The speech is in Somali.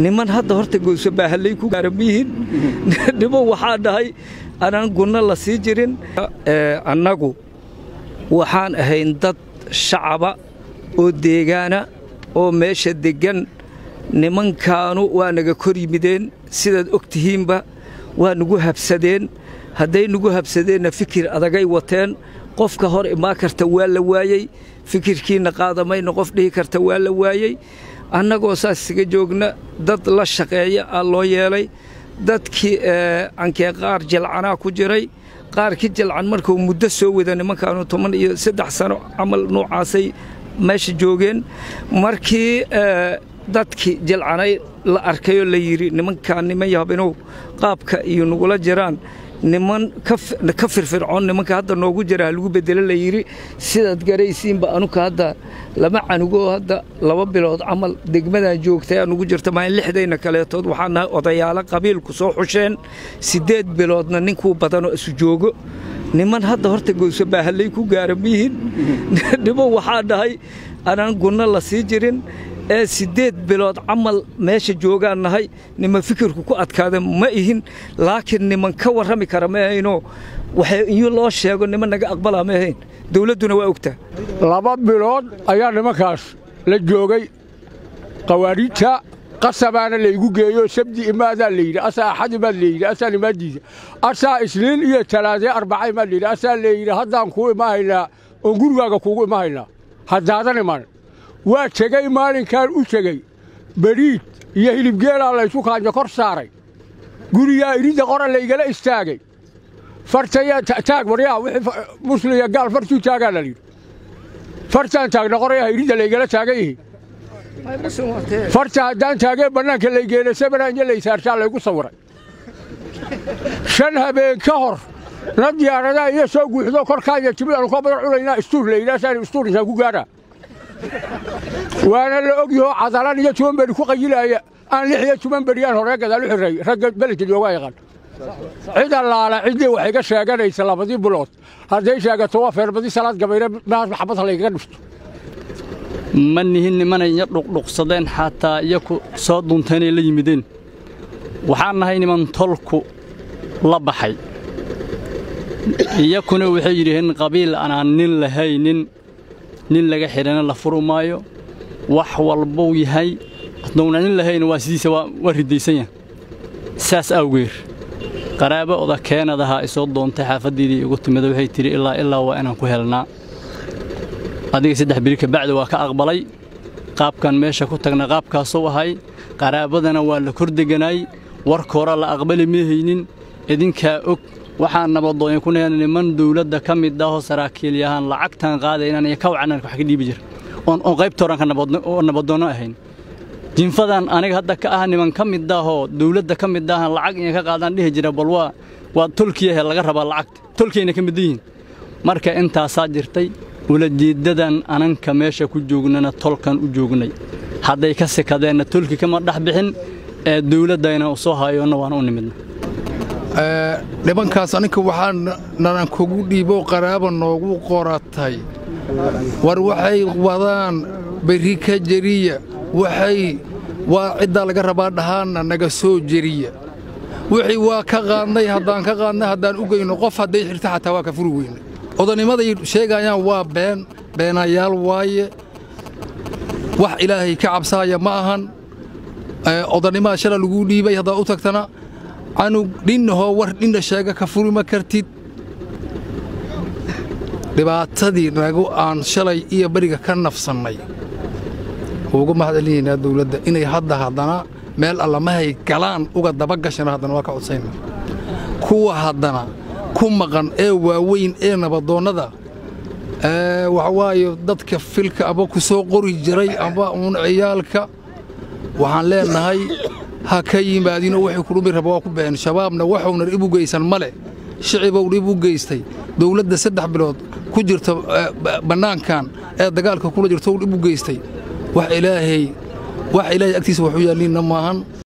niman hadda horta goyso baahalay ku gaaramiin niman waxa dhahay anaan gunna la sii jirin annagu waxaan ahayn dad shacaba oo deegaana oo meesha degan nimankaanu waa naga kor yimideen sidaad ogtihiinba waa nagu habsadeen hadday nagu habsadeenna fikir adagay wateen qofka hor imaa karta waa la waayey fikirkiina qaadamayna qof dhihi karta waa la waayey annagoo saas iga joogna dad la shaqeeya loo yeelay dadkii ankee qaar jalcanaa ku jiray qaarkii jalcan markuu muddo soo wada nimankaanu 13 sano camal noocaasay meesha joogeen markii dadkii jalcanay la arkay oo la yiri nimankaan niman yaabinow qaabka iyo nugula jiraan niman ka firfircoon nimanka hadda noogu jira lagu bedelo la yiri sidaad garaysiinba anuka hadda lama canugo hadda 2 bilood camal degmada joogtay anugu jirta ma lixdayna kaleetood waxaana odayaala qabiilku soo xusheen 8 biloodna ninkuu badano isu joogo niman hadda horta goyso baahalay ku gaaramiin niman waxa dhahay anaan gunna la sii jirin 8 bilood camal meesha joogaan nahay nima fikirku ku adkaada ma ihin laakiin niman ka warrami kara ma ayno waxay iyo loo sheego niman naga aqbala ma ahayn dawladuna waa ogtaa 2 bilood ayaa nimankaas la joogay qawaariita qasabana la igu geeyo sabti imaada leeyda asa ahad ma leeyda asa nimaadiisa asa isniin iyo talaade arbacay ma leeyda asa leeyda haddaan ku imaayna oo gurigaaga kuugu imaayna haddaadan imaan waa tagay maalinkan u tagay bariid iyo hilib geel la isku kaanja kor saaray guriga irida qoran la igala istaagay fartaya taag wariya wixii musliya gaal fartu taagan la yiri fartan taagna qoraya irida la igala taagay farta haddaan taagay banaanka la geeyay sabaraan la isaartaa la igu sawiray shan habeen ka hor nadiyaarada iyo soo guuxdo korkaaga tibaan ku badar culayna istuur leeynaasaan istuur inta ku gaara وانا اللي اوغيو عضلان iyo tuman bari ku qayilaya aan 6 tuman bariyaan hore gadaal u xiray rag balka jooga yaqaan cid allaala cid waxay ka sheeganaysa 2 bilood haday sheegato waa feerbadi salaad gabayre maxabad la iga dhufto manihin nimanaya dhuqsadeen xataa iyaku soo dunteen la yimideen waxaan nahay niman tolku la baxay iyakuna waxay yiraahdeen qabiil aan nin lahaynin nin laga xirana la furmaayo wax walba uu yahay adoonan lahayn waa sidiisa waa ridaysan saas awgeer qaraabo oda keenadaha isoo doontay xaafadii ugu timid waxay tiri ilaa waa inaan ku helnaa adiga 3 biri ka bacdi waa ka aqbalay qaabkan meesha ku tagna qaabkaas oo ahay qaraabadana waa la kordhiganay warkoora la aqbali meehaynin idinka og waxaan nabadooyin ku neenay niman dawladda kamid ah oo saraakiil yahan lacagtan qaadayna ka wacanan wax ka dhiibi jir oo qayb tooran ka nabadoono ahayn jinfadan aniga hadda ka ah niman kamid ah oo dawladda kamid ah lacag in ka qaadan dhihi jira bal waa tulkiyaha laga raba lacag tulkiyana kamid yihiin marka inta saajirtay ولديدان ananka meesha ku joognana tolkan u joognay haday ka sekadeen tulki kama dhaxbixin ee dawladayna u soo haayona waan u nimidna nimankaas aniga waxaan naran kugu dhiibo qaraabo noogu qoratay war waxay wadaan bari ka jariya waxay waa cid laga rabaa dhahaana naga soo jariya wixii waa ka qaadnay haddaan u geyno qof haday xirta xataa waa ka furi weyn odanimada sheegayaan waa beenayaal waaye wax ilaahay ka cabsaaya ma ahan odanimada shala lagu dhiibay hadaa u tagtana anu dhinnaho war dhinna sheega ka furi ma kartid dhibaatadii nagu aan shalay iyo bariga ka nafsanay ugu mahadcelinayna dawladda inay haddana meel alla ma hay galaan uga daba gashana haddana waa ka codsaynaa kuwa haddana ku maqan ee waaweyn ee nabadoonada waxa waayo dadka filka aba ku soo qori jiray aba ciyaalka waxaan leenahay ha ka yimaadino waxay ku dhumi rabo ku been shabaabna waxuna ibu geysan male shicibow ibu geystay dawladda 3 bilood ku jirta banaankan ee dagaalka kula jirto ibu geystay wax ilaahay agtiisa wuxuu yaalina maahan